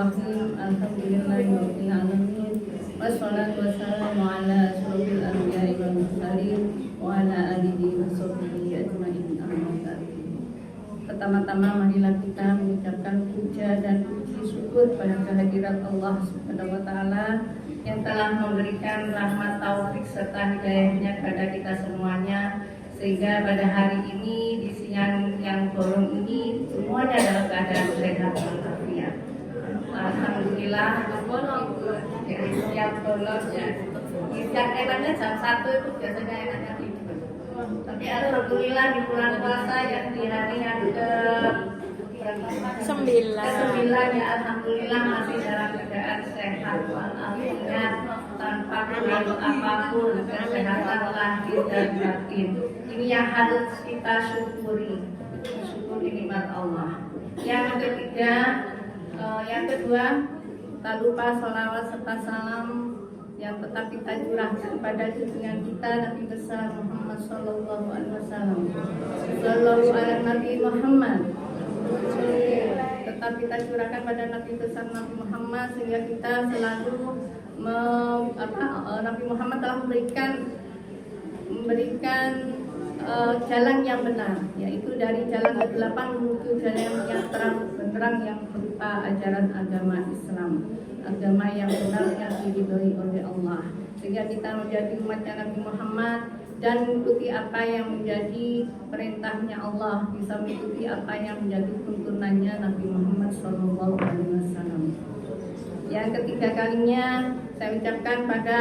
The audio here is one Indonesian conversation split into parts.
Bismillahirrahmanirrahim. Alhamdulillahirabbil alamin. Wassalatu wassalamu ala asyrofil anbiya'i wal mursalin wa ala alihi washabbihi ajmain. Pertama-tama marilah kita mengucapkan puja dan puji syukur pada kehadirat Allah Subhanahu wa taala yang telah memberikan rahmat taufik serta hidayahnya kepada kita semuanya, sehingga pada hari ini di siang yang bolong ini semuanya dalam keadaan sehat walafiat. Alhamdulillah. Siang bolong ya. Siang enaknya jam 1 itu biasanya enaknya tidur. Tapi alhamdulillah di bulan puasa yang di hari yang ke-9 ya, alhamdulillah masih dalam keadaan sehat walafiat, tanpa penyakit apapun, kesehatan lahir dan batin. Ini yang harus kita syukuri nikmat Allah. Yang kedua, tak lupa sholawat serta salam yang tetap kita curahkan pada junjungan kita Nabi besar Muhammad Sallallahu Alaihi Wasallam. Sallallahu Alaihi Nabi Muhammad. Tetap kita curahkan pada Nabi besar Nabi Muhammad, sehingga kita selalu Nabi Muhammad telah memberikan jalan yang benar, yaitu dari jalan ke-8 menuju jalan yang terang benderang yang berupa ajaran agama Islam, agama yang benar yang diridhoi oleh Allah, sehingga kita menjadi umatnya Nabi Muhammad dan mengikuti apa yang menjadi perintahnya Allah, bisa mengikuti apa yang menjadi tuntunannya Nabi Muhammad SAW. Yang ketiga kalinya saya ucapkan pada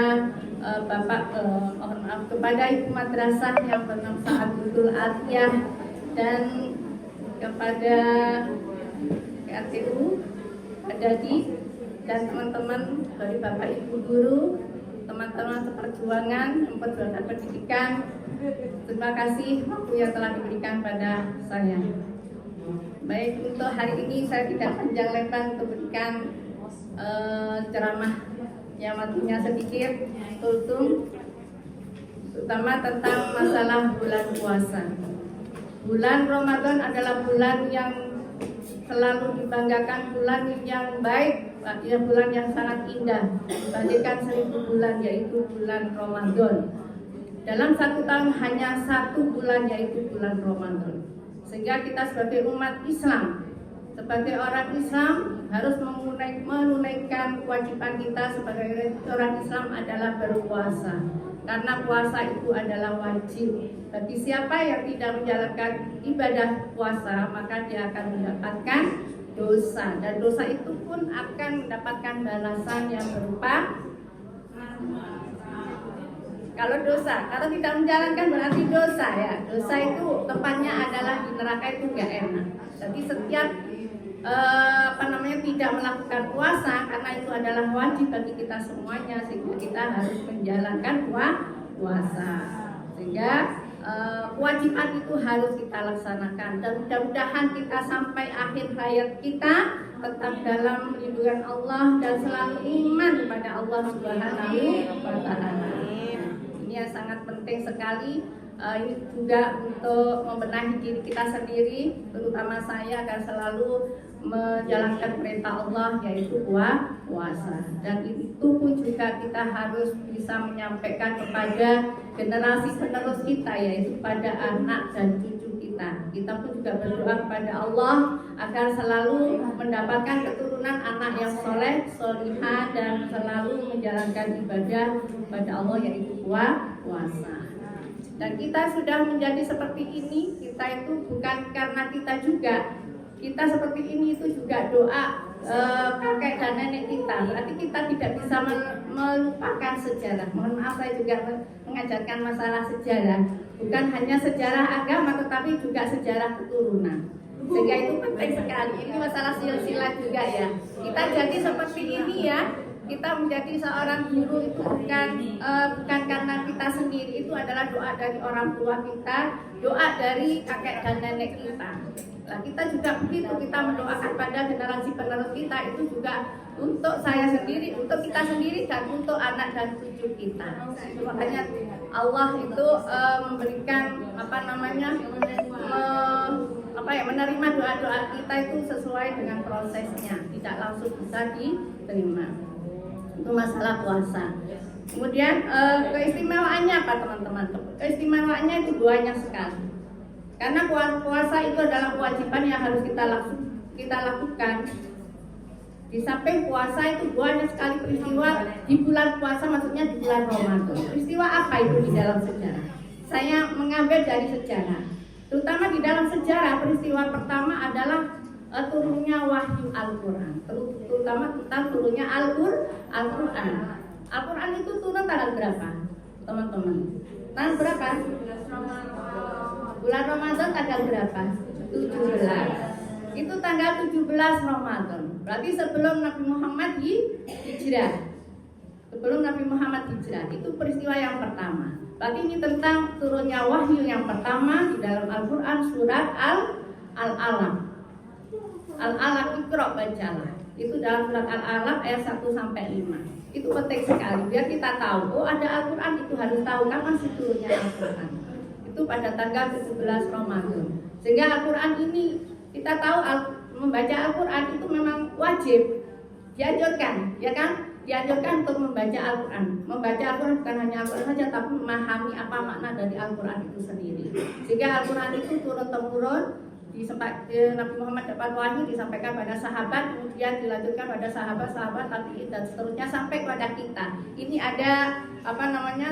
kepada Ibu Madrasah yang bernama Abdul Atiyah dan kepada KTU Adadi dan teman-teman dari Bapak Ibu guru, teman-teman seperjuangan memperjuangkan pendidikan. Terima kasih waktu yang telah diberikan pada saya. Baik, untuk hari ini saya tidak panjang lebar untuk berikan ceramah yang waktunya sedikit, terutama tentang masalah bulan puasa. Bulan Ramadan adalah bulan yang selalu dibanggakan, bulan yang baik, bulan yang sangat indah dibandingkan 1000 bulan, yaitu bulan Ramadan. Dalam 1 tahun hanya 1 bulan, yaitu bulan Ramadan. Sehingga kita sebagai umat Islam, sebagai orang Islam harus menunaikan kewajiban kita sebagai orang Islam adalah berpuasa. Karena puasa itu adalah wajib. Bagi siapa yang tidak menjalankan ibadah puasa, maka dia akan mendapatkan dosa. Dan dosa itu pun akan mendapatkan balasan yang berupa, kalau tidak menjalankan berarti dosa ya. Dosa itu tempatnya adalah di neraka, itu gak enak. Jadi setiap tidak melakukan puasa, karena itu adalah wajib bagi kita semuanya, sehingga kita harus menjalankan puasa. Sehingga kewajiban itu harus kita laksanakan, dan mudah-mudahan kita sampai akhir hayat kita tetap dalam lindungan Allah dan selalu iman kepada Allah Subhanahu wa taala. Ini yang sangat penting sekali. Ini juga untuk membenahi diri kita sendiri, terutama saya akan selalu menjalankan perintah Allah, yaitu puasa. Dan itu pun juga kita harus bisa menyampaikan kepada generasi penerus kita, yaitu pada anak dan cucu kita. Kita pun juga berdoa kepada Allah agar selalu mendapatkan keturunan anak yang soleh, solihah, dan selalu menjalankan ibadah pada Allah, yaitu puasa. Dan kita sudah menjadi seperti ini, kita itu bukan karena kita seperti ini, itu juga doa kakek dan nenek kita. Berarti kita tidak bisa melupakan sejarah. Mohon maaf, saya juga mengajarkan masalah sejarah, bukan hanya sejarah agama tetapi juga sejarah keturunan. Sehingga itu penting sekali. Ini masalah silsilah juga ya. Kita jadi seperti ini ya. Kita menjadi seorang guru itu bukan karena kita sendiri, itu adalah doa dari orang tua kita, doa dari kakek dan nenek kita. Nah, kita juga begitu, kita mendoakan pada generasi penerus kita, itu juga untuk saya sendiri, untuk kita sendiri, dan untuk anak dan cucu kita. Makanya Allah itu memberikan menerima doa-doa kita itu sesuai dengan prosesnya, tidak langsung bisa diterima. Itu masalah puasa. Kemudian keistimewaannya apa teman-teman? Keistimewaannya itu banyak sekali. Karena puasa itu adalah kewajiban yang harus kita lakukan. Di samping puasa itu banyak sekali peristiwa di bulan puasa, maksudnya di bulan Ramadan. Peristiwa apa itu di dalam sejarah? Saya mengambil dari sejarah. Terutama di dalam sejarah, peristiwa pertama adalah turunnya wahyu Al-Quran. Terutama tentang turunnya Al-Quran. Al-Quran itu turun tanggal berapa, teman-teman? Tanggal berapa? Bulan Ramadan tanggal berapa? 17. Itu tanggal 17 Ramadan. Berarti sebelum Nabi Muhammad hijrah. Sebelum Nabi Muhammad hijrah, itu peristiwa yang pertama. Berarti ini tentang turunnya wahyu yang pertama di dalam Al-Quran, surat Al-Alaq. Al-Alaq, Iqra, bacalah. Itu dalam surat Al-Alaq ayat 1 sampai 5. Itu penting sekali biar kita tahu, oh ada Al-Quran, itu harus tahu kapan sih turunnya Al-Quran. Itu pada tanggal 17 Ramadan. Sehingga Al-Quran ini kita tahu membaca Al-Quran itu memang wajib, dianjurkan, ya kan? Dianjurkan untuk membaca Al-Quran. Membaca Al-Quran bukan hanya Al-Quran saja, tapi memahami apa makna dari Al-Quran itu sendiri. Sehingga Al-Quran itu turun-temurun, Nabi Muhammad dapat wahyu, disampaikan pada sahabat, kemudian dilanjutkan pada sahabat-sahabat, tabi'in dan seterusnya sampai kepada kita. Ini ada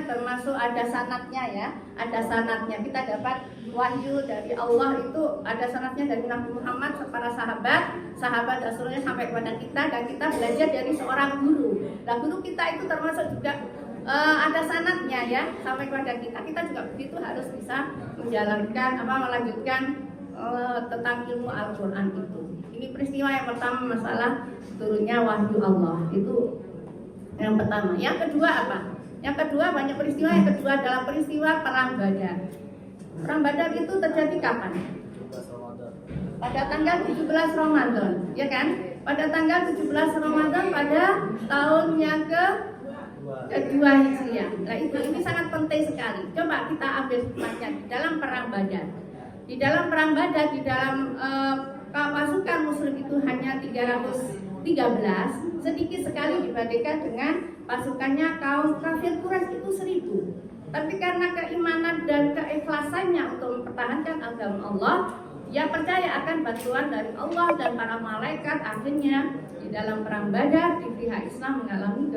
termasuk ada sanadnya ya, ada sanadnya. Kita dapat wahyu dari Allah itu ada sanadnya dari Nabi Muhammad para sahabat dan seterusnya sampai kepada kita, dan kita belajar dari seorang guru. Dan guru kita itu termasuk juga ada sanadnya ya sampai kepada kita. Kita juga begitu harus bisa melanjutkan tentang ilmu Al-Quran itu. Ini peristiwa yang pertama, masalah turunnya wahyu Allah. Itu yang pertama. Yang kedua apa? Yang kedua, banyak peristiwa. Yang kedua adalah peristiwa Perang Badar. Perang Badar itu terjadi kapan? Pada tanggal 17 Ramadan, ya kan? Pada tanggal 17 Ramadan pada tahun yang kedua Hijriah. Nah ini sangat penting sekali. Coba kita ambil hikmahnya di dalam Perang Badar. Di dalam Perang Badar, di dalam pasukan Muslim itu hanya 313, sedikit sekali dibandingkan dengan pasukannya kaum kafir Quraisy itu 1000. Tapi karena keimanan dan keikhlasannya untuk mempertahankan agama Allah, dia percaya akan bantuan dari Allah dan para malaikat. Akhirnya di dalam Perang Badar di pihak Islam mengalami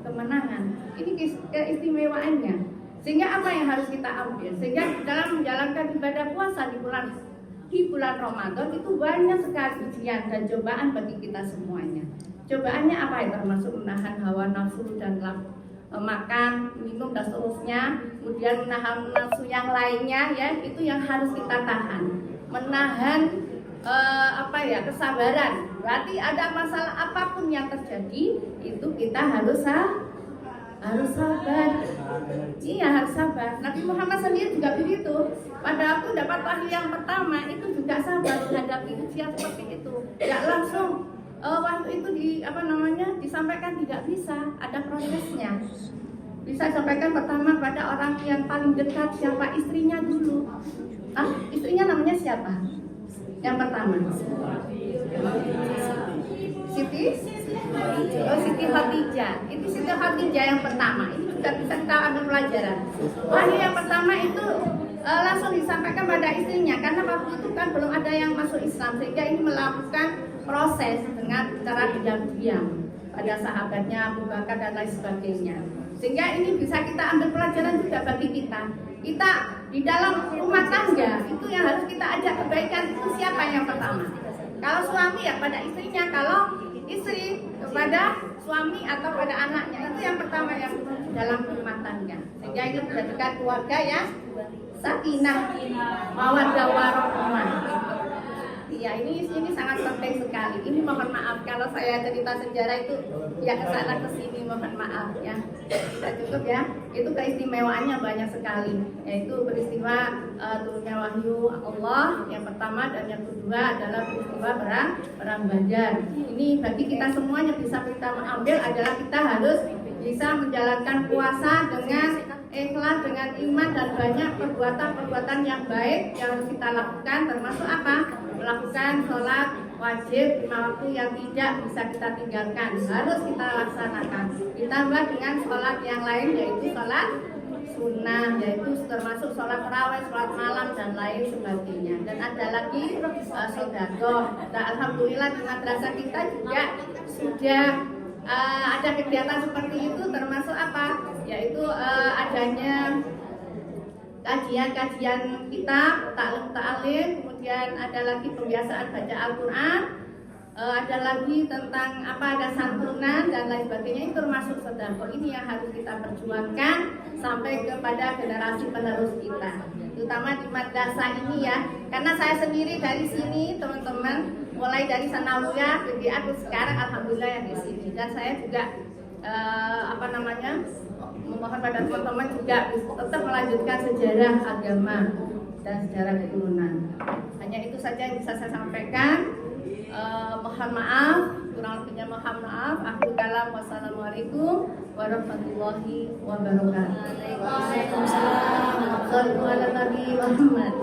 kemenangan. Ini keistimewaannya. Sehingga apa yang harus kita ambil? Sehingga dalam menjalankan ibadah puasa di bulan Ramadan itu banyak sekali ujian dan cobaan bagi kita semuanya. Cobaannya apa ya? Termasuk menahan hawa nafsu dan makan, minum dan seterusnya. Kemudian menahan nafsu yang lainnya ya, itu yang harus kita tahan. Menahan kesabaran. Berarti ada masalah apapun yang terjadi, itu kita harus sabar. Iya, harus sabar. Nabi Muhammad sendiri juga begitu. Pada waktu dapat wahyu yang pertama itu juga sabar menghadapi ujian seperti itu. Tidak langsung wahyu itu disampaikan, tidak bisa, ada prosesnya. Bisa sampaikan pertama pada orang yang paling dekat, siapa? Istrinya dulu. Istrinya namanya siapa? Yang pertama. Siti Khadijah. Itu Siti Khadijah yang pertama. Ini juga bisa kita ambil pelajaran. Wahyu yang pertama itu langsung disampaikan pada istrinya, karena waktu itu kan belum ada yang masuk Islam, sehingga ini melakukan proses dengan cara diam-diam pada sahabatnya Abu Bakar dan lain sebagainya. Sehingga ini bisa kita ambil pelajaran juga bagi kita. Kita di dalam rumah tangga itu yang harus kita ajak kebaikan itu siapa yang pertama? Kalau suami ya pada istrinya, kalau istri kepada suami atau pada anaknya, itu yang pertama yang dalam rumah tangga. Sehingga ini menjadikan keluarga yang sakinah, mawaddah warahmah. Ya ini sangat penting sekali. Ini mohon maaf kalau saya cerita sejarah itu ya kesana kesini, mohon maaf ya. Kita cukup ya. Itu keistimewaannya banyak sekali. Yaitu peristiwa turunnya wahyu Allah yang pertama, dan yang kedua adalah peristiwa perang Badar. Ini bagi kita semuanya bisa kita mengambil adalah kita harus bisa menjalankan puasa dengan ikhlas, dengan iman, dan banyak perbuatan-perbuatan yang baik yang harus kita lakukan, termasuk apa? Melakukan sholat wajib 5 waktu yang tidak bisa kita tinggalkan, harus kita laksanakan. Ditambah dengan sholat yang lain yaitu sholat sunnah, yaitu termasuk sholat tarawih, sholat malam, dan lain sebagainya. Dan ada lagi sedekah. Dan alhamdulillah di madrasah kita juga sudah ada kegiatan seperti itu, termasuk apa? Yaitu adanya kajian-kajian kitab, ta'lim, kemudian ada lagi pembiasaan baca Al-Quran, ada lagi tentang ada santunan dan lain sebagainya. Itu termasuk sedekah. Ini yang harus kita perjuangkan sampai kepada generasi penerus kita, terutama di madrasah ini ya. Karena saya sendiri dari sini teman-teman, mulai dari sanawiyah, BDA, sekarang alhamdulillah yang di sini. Dan saya juga memohon pada teman-teman juga tetap melanjutkan sejarah agama dan sejarah keturunan. Hanya itu saja yang bisa saya sampaikan. Mohon maaf, kurang lebihnya mohon maaf. Akhirul kalam, wassalamualaikum warahmatullahi wabarakatuh. Waalaikumsalam. Shallallahu alaihi wasallam.